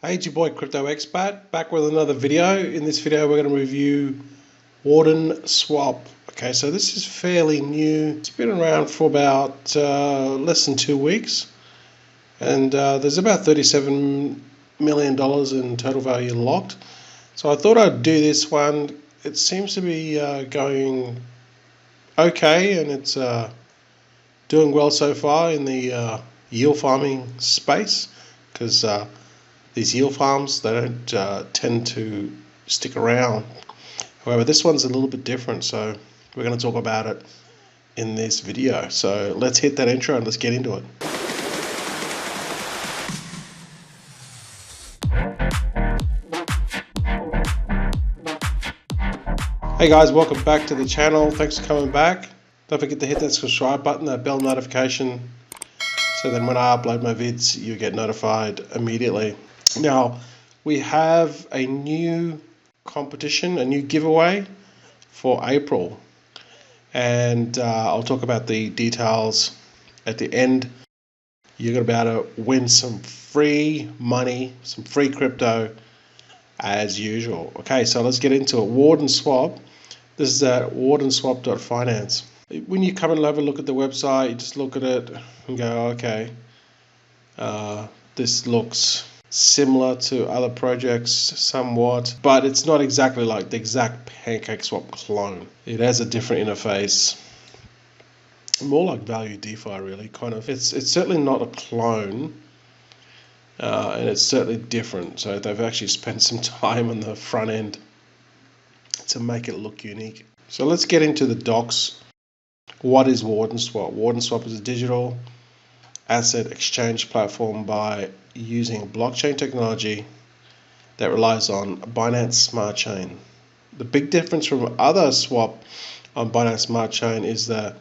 Hey, it's your boy Crypto Expat back with another video. In this video, we're going to review Wardenswap. Okay, so this is fairly new. It's been around for about less than 2 weeks, and there's about $37 million in total value locked. So I thought I'd do this one. It seems to be going okay, and it's doing well so far in the yield farming space, because these yield farms, they don't tend to stick around. However, this one's a little bit different, so we're going to talk about it in this video. So let's hit that intro and let's get into it. Hey guys, welcome back to the channel. Thanks for coming back. Don't forget to hit that subscribe button, that bell notification, so then when I upload my vids, you get notified immediately. Now, we have a new competition, a new giveaway for April, and I'll talk about the details at the end. You're going to be able to win some free money, some free crypto as usual. Okay, so let's get into it. Wardenswap. This is at wardenswap.finance. When you come and have a look at the website, you just look at it and go, okay, this looks similar to other projects somewhat, but it's not exactly like the exact PancakeSwap clone. It has a different interface, more like value DeFi really, kind of. It's certainly not a clone, and it's certainly different. So they've actually spent some time on the front end to make it look unique. So let's get into the docs. What is Wardenswap? Wardenswap is a digital asset exchange platform by using blockchain technology that relies on Binance Smart Chain. The big difference from other swap on Binance Smart Chain is that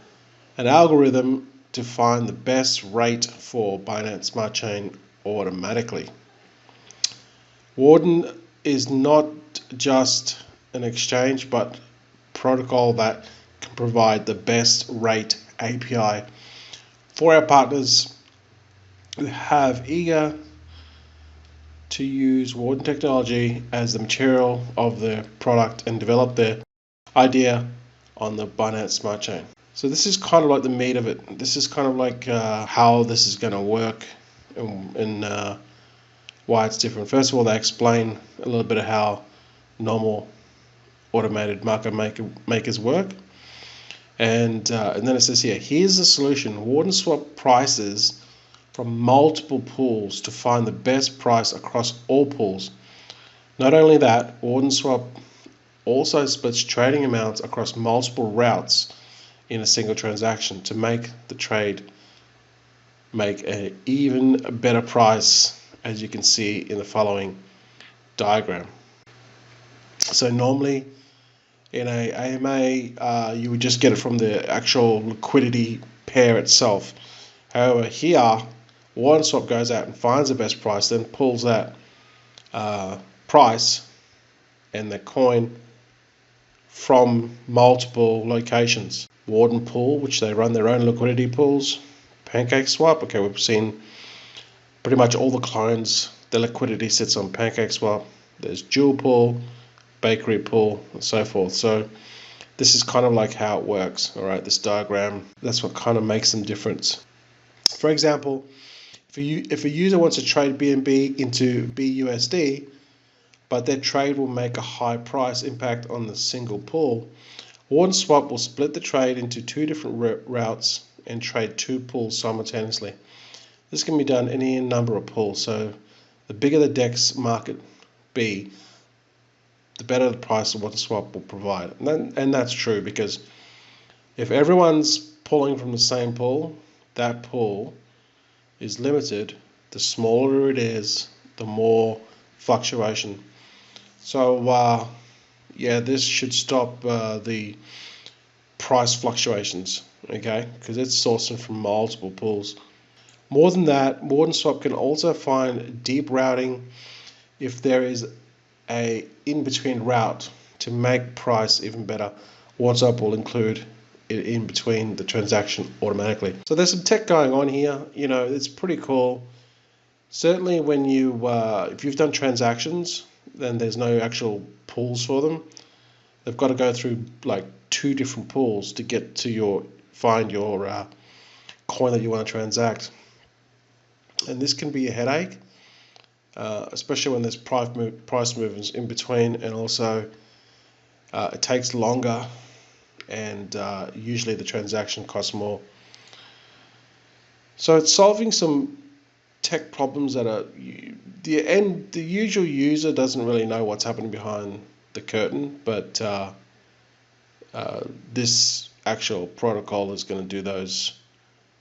an algorithm to find the best rate for Binance Smart Chain automatically. Warden is not just an exchange, but protocol that can provide the best rate API for our partners who have eager to use Warden technology as the material of their product and develop their idea on the Binance Smart Chain. So this is kind of like the meat of it. This is kind of like how this is going to work and why it's different. First of all, they explain a little bit of how normal automated market makers work. And then it says here, here's the solution. Wardenswap prices from multiple pools to find the best price across all pools. Not only that, Wardenswap also splits trading amounts across multiple routes in a single transaction to make the trade make an even better price, as you can see in the following diagram. So normally in a AMA, you would just get it from the actual liquidity pair itself. However, here, Wardenswap goes out and finds the best price, then pulls that price and the coin from multiple locations. Warden pool, which they run their own liquidity pools. PancakeSwap, okay, we've seen pretty much all the clones. The liquidity sits on PancakeSwap. There's Jewel pool, Bakery pool, and so forth. So this is kind of like how it works. All right, this diagram, that's what kind of makes them different. For example, if a user wants to trade BNB into BUSD, but their trade will make a high price impact on the single pool, Wardenswap will split the trade into two different routes and trade two pools simultaneously. This can be done in any number of pools. So the bigger the DEX market be, the better the price of Wardenswap will provide. And that's true, because if everyone's pulling from the same pool, that pool is limited. The smaller it is, the more fluctuation. So yeah, this should stop the price fluctuations, okay, because it's sourcing from multiple pools. More than that, Wardenswap can also find deep routing if there is a in-between route to make price even better. Wardenswap will include it in between the transaction automatically. So there's some tech going on here. You know, it's pretty cool Certainly when you, if you've done transactions, then there's no actual pools for them. They've got to go through like 2 different pools to get to find your coin that you want to transact. And this can be a headache, especially when there's price movements in between, and also it takes longer, and usually the transaction costs more. So it's solving some tech problems that are the usual user doesn't really know what's happening behind the curtain, but this actual protocol is going to do those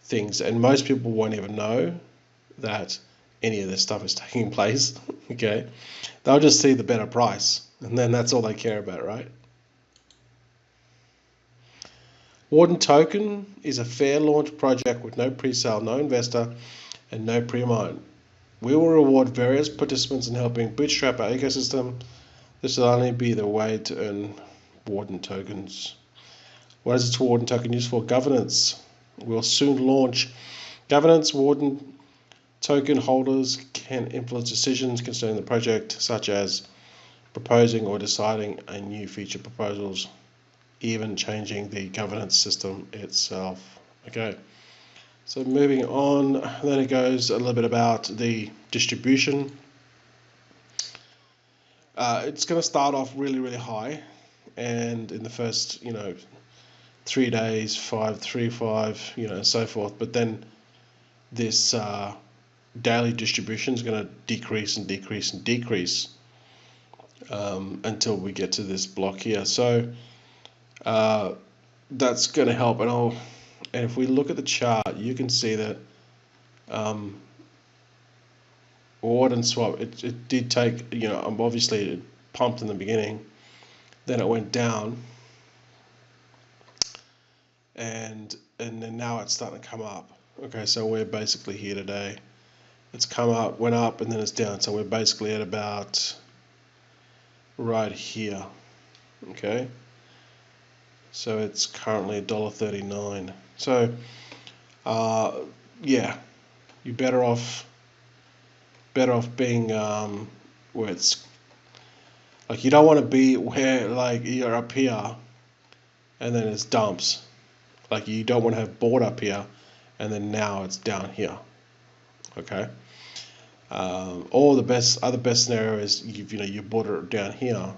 things, and most people won't even know that any of this stuff is taking place. Okay, they'll just see the better price, and then that's all they care about, right? Warden token is a fair launch project with no pre-sale, no investor, and no pre-mine. We will reward various participants in helping bootstrap our ecosystem. This will only be the way to earn Warden tokens. What is a Warden token used for? Governance. We'll soon launch governance. Warden token holders can influence decisions concerning the project, such as proposing or deciding a new feature proposals, even changing the governance system itself. Okay. So moving on, then it goes a little bit about the distribution. It's going to start off really, really high, and in the first, 3 days, 5, 3, 5, so forth. But then this daily distribution is going to decrease and decrease and decrease until we get to this block here. So that's going to help, and if we look at the chart, you can see that Wardenswap, it did take, obviously it pumped in the beginning, then it went down, and then now it's starting to come up. Okay, so we're basically here today. It's come up, went up, and then it's down. So we're basically at about right here. Okay, so it's currently $1.39. So yeah, you're better off being where it's like, you don't want to be where like you're up here and then it's dumps. Like, you don't want to have bought up here and then now it's down here. Okay. Or the other best scenario is you bought it down here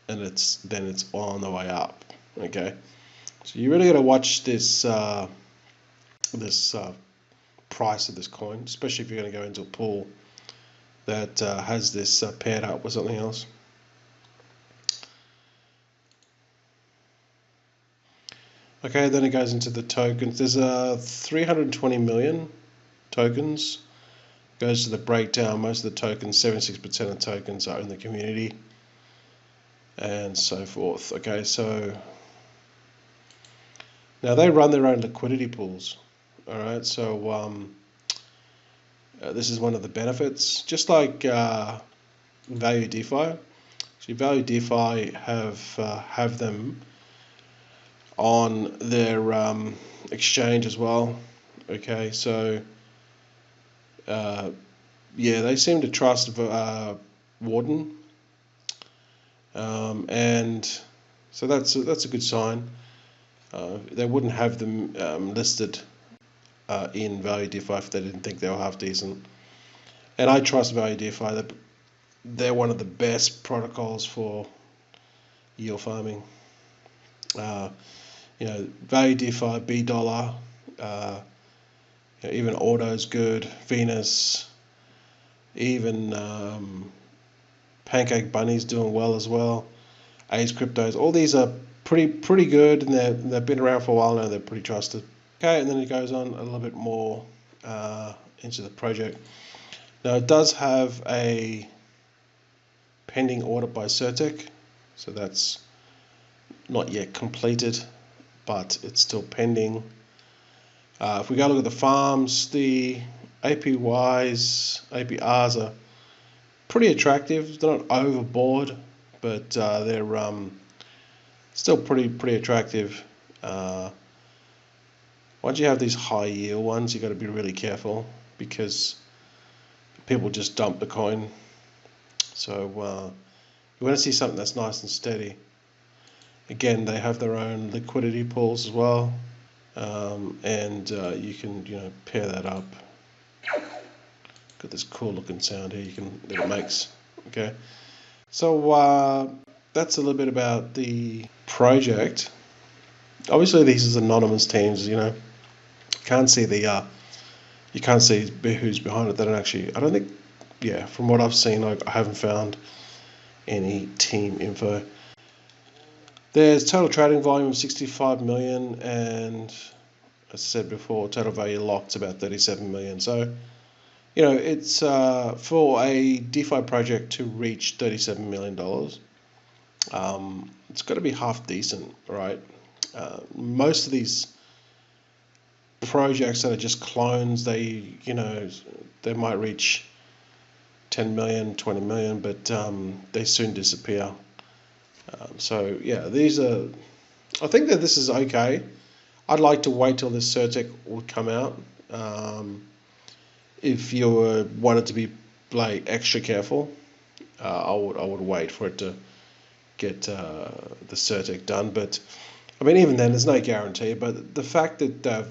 and it's on the way up. Okay. So you really got to watch this price of this coin, especially if you're going to go into a pool that has this paired up with something else. Okay, then it goes into the tokens. There's 320 million tokens. Goes to the breakdown. Most of the tokens, 76% of tokens are in the community, and so forth. Okay, so now they run their own liquidity pools. All right, so this is one of the benefits, just like Value DeFi. So Value DeFi have them on their exchange as well. Okay, so yeah, they seem to trust Warden, and so that's a good sign. They wouldn't have them listed in Value DeFi if they didn't think they were half decent. And I trust Value DeFi. They're one of the best protocols for yield farming. Value DeFi, $, even Auto's good, Venus, even Pancake Bunny's doing well as well. Ace Cryptos, all these are pretty good, and they've been around for a while now. They're pretty trusted. Okay, and then it goes on a little bit more into the project. Now it does have a pending audit by Certec, so that's not yet completed, but it's still pending. If we go look at the farms, the APRs are pretty attractive. They're not overboard, but they're still pretty attractive. Once you have these high yield ones, you got to be really careful, because people just dump the coin. So you want to see something that's nice and steady. Again, they have their own liquidity pools as well, and you can pair that up. Got this cool looking sound here that it makes. Okay, so that's a little bit about the project. Obviously, these are anonymous teams. You can't see you can't see who's behind it. They don't actually. I don't think. Yeah, from what I've seen, I haven't found any team info. There's total trading volume of 65 million, and as I said before, total value locked about 37 million. So, it's for a DeFi project to reach $37 million. It's got to be half decent, right? Most of these projects that are just clones, they might reach 10 million, 20 million, but they soon disappear. So yeah, I think that this is okay. I'd like to wait till this CertTech would come out. If you wanted to be extra careful, I would wait for it to get the CertTech done. But I mean, even then, there's no guarantee. But the fact that they're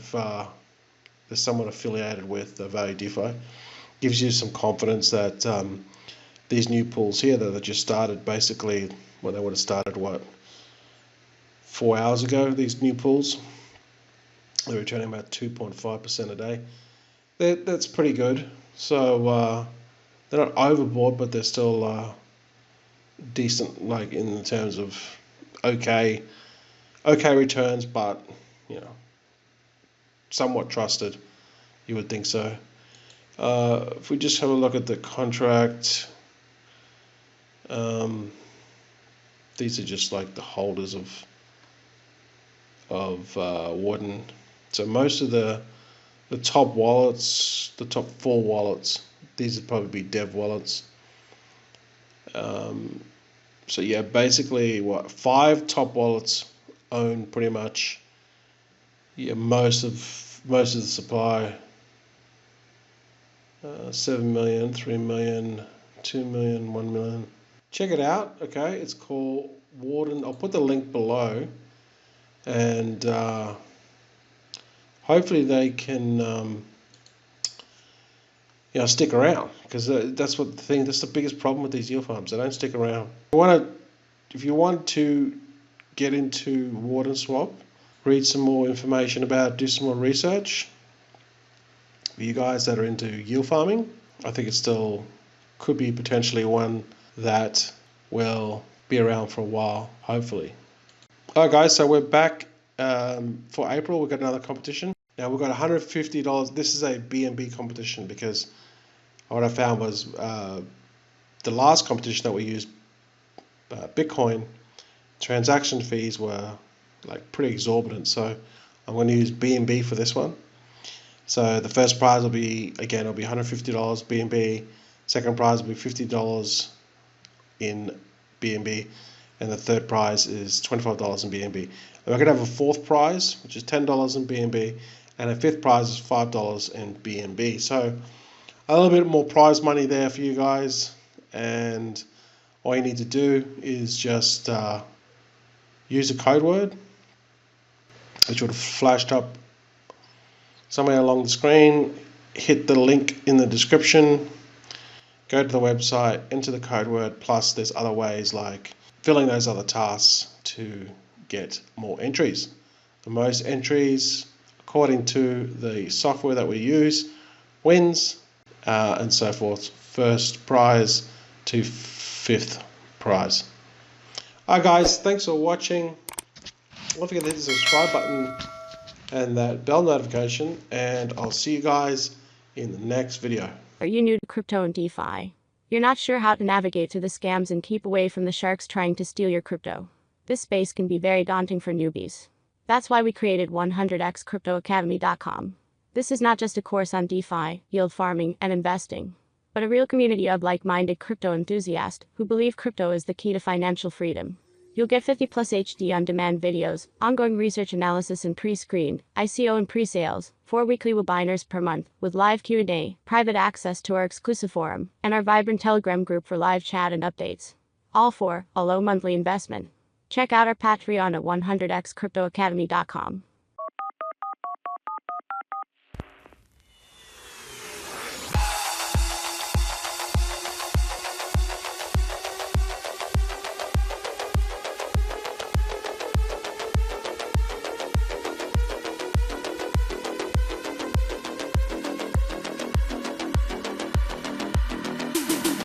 somewhat affiliated with the Value DeFi gives you some confidence that these new pools here that they just started, basically, well, they would have started 4 hours ago. These new pools, they're returning about 2.5% a day. That's pretty good. So they're not overboard, but they're still decent, in terms of okay returns, but somewhat trusted. You would think so. If we just have a look at the contract, these are just the holders of Warden. So most of the top wallets, the top 4 wallets, these would probably be dev wallets. So yeah, basically 5 top wallets own pretty much most of the supply. 7 million, 3 million, 2 million, 1 million. Check it out, okay? It's called Warden. I'll put the link below, and hopefully they can stick around, because that's the biggest problem with these yield farms. They don't stick around. If you want to get into Wardenswap, read some more information about, do some more research. For you guys that are into yield farming, I think it still could be potentially one that will be around for a while, hopefully. Alright guys, so we're back for April. We've got another competition. Now we've got $150. This is a BNB competition, because what I found was the last competition that we used, Bitcoin, transaction fees were pretty exorbitant. So I'm going to use BNB for this one. So the first prize will be $150 BNB. Second prize will be $50 in BNB, and the third prize is $25 in BNB. And we're going to have a fourth prize, which is $10 in BNB, and a fifth prize is $5 in BNB. So a little bit more prize money there for you guys, and all you need to do is just use a code word, which would have flashed up somewhere along the screen. Hit the link in the description, go to the website, enter the code word, plus there's other ways like filling those other tasks to get more entries. The most entries, according to the software that we use, wins, and so forth. First prize to fifth prize. Alright guys, thanks for watching. Don't forget to hit the subscribe button and that bell notification, and I'll see you guys in the next video. Are you new to crypto and DeFi? You're not sure how to navigate through the scams and keep away from the sharks trying to steal your crypto? This space can be very daunting for newbies. That's why we created 100xcryptoacademy.com. This is not just a course on DeFi, yield farming, and investing, but a real community of like-minded crypto enthusiasts who believe crypto is the key to financial freedom. You'll get 50 plus HD on-demand videos, ongoing research analysis and pre-screened, ICO and pre-sales, 4 weekly webinars per month, with live Q&A, private access to our exclusive forum, and our vibrant Telegram group for live chat and updates. All for a low monthly investment. Check out our Patreon at 100xcryptoacademy.com.